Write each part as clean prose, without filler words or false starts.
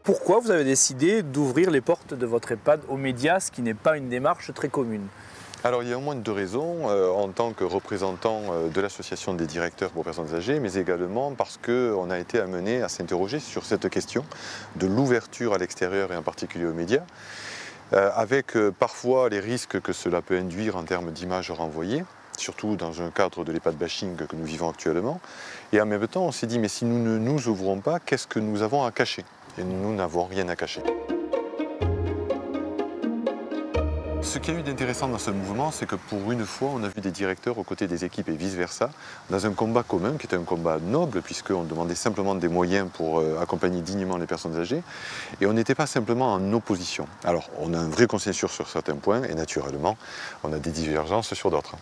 Pourquoi vous avez décidé d'ouvrir les portes de votre EHPAD aux médias, ce qui n'est pas une démarche très commune? Alors il y a au moins deux raisons, en tant que représentant de l'association des directeurs pour personnes âgées, mais également parce qu'on a été amené à s'interroger sur cette question de l'ouverture à l'extérieur et en particulier aux médias, avec parfois les risques que cela peut induire en termes d'images renvoyées, surtout dans un cadre de l'EHPAD bashing que nous vivons actuellement. Et en même temps, on s'est dit, mais si nous ne nous ouvrons pas, qu'est-ce que nous avons à cacher? Et nous n'avons rien à cacher. Ce qu'il y a eu d'intéressant dans ce mouvement, c'est que pour une fois, on a vu des directeurs aux côtés des équipes et vice-versa, dans un combat commun, qui était un combat noble, puisqu'on demandait simplement des moyens pour accompagner dignement les personnes âgées, et on n'était pas simplement en opposition. Alors, on a un vrai consensus sur certains points, et naturellement, on a des divergences sur d'autres.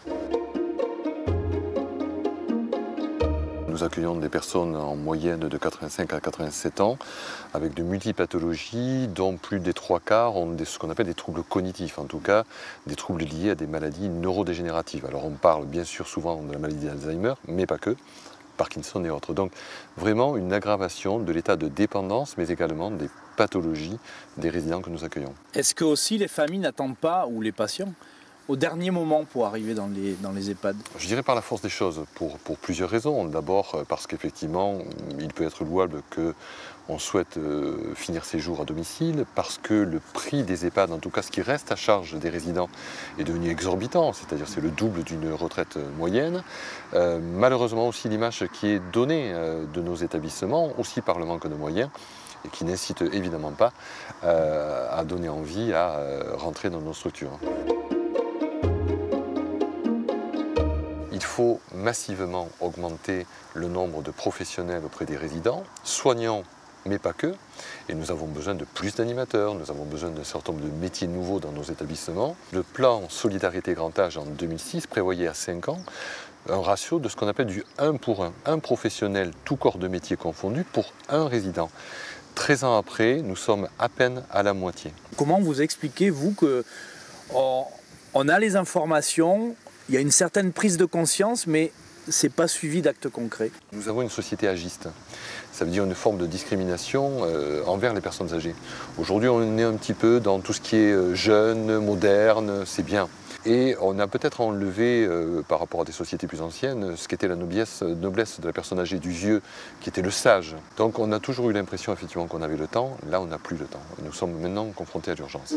Nous accueillons des personnes en moyenne de 85 à 87 ans avec de multipathologies dont plus des trois quarts ont ce qu'on appelle des troubles cognitifs, en tout cas des troubles liés à des maladies neurodégénératives. Alors on parle bien sûr souvent de la maladie d'Alzheimer, mais pas que, Parkinson et autres. Donc vraiment une aggravation de l'état de dépendance, mais également des pathologies des résidents que nous accueillons. Est-ce que aussi les familles n'attendent pas, ou les patients, au dernier moment pour arriver dans les EHPAD? Je dirais par la force des choses, pour plusieurs raisons. D'abord parce qu'effectivement, il peut être louable qu'on souhaite finir ses jours à domicile, parce que le prix des EHPAD, en tout cas ce qui reste à charge des résidents, est devenu exorbitant, c'est-à-dire c'est le double d'une retraite moyenne. Malheureusement aussi l'image qui est donnée de nos établissements, aussi par le manque de moyens, et qui n'incite évidemment pas à donner envie à rentrer dans nos structures. Il faut massivement augmenter le nombre de professionnels auprès des résidents, soignants, mais pas que. Et nous avons besoin de plus d'animateurs, nous avons besoin d'un certain nombre de métiers nouveaux dans nos établissements. Le plan Solidarité Grand Âge en 2006 prévoyait à 5 ans un ratio de ce qu'on appelle du 1 pour 1. Un professionnel, tout corps de métier confondu, pour un résident. 13 ans après, nous sommes à peine à la moitié. Comment vous expliquez, vous, qu'on a les informations, il y a une certaine prise de conscience, mais ce n'est pas suivi d'actes concrets? Nous avons une société agiste. Ça veut dire une forme de discrimination envers les personnes âgées. Aujourd'hui, on est un petit peu dans tout ce qui est jeune, moderne, c'est bien. Et on a peut-être enlevé, par rapport à des sociétés plus anciennes, ce qu'était la noblesse de la personne âgée, du vieux, qui était le sage. Donc on a toujours eu l'impression effectivement qu'on avait le temps. Là, on n'a plus le temps. Nous sommes maintenant confrontés à l'urgence.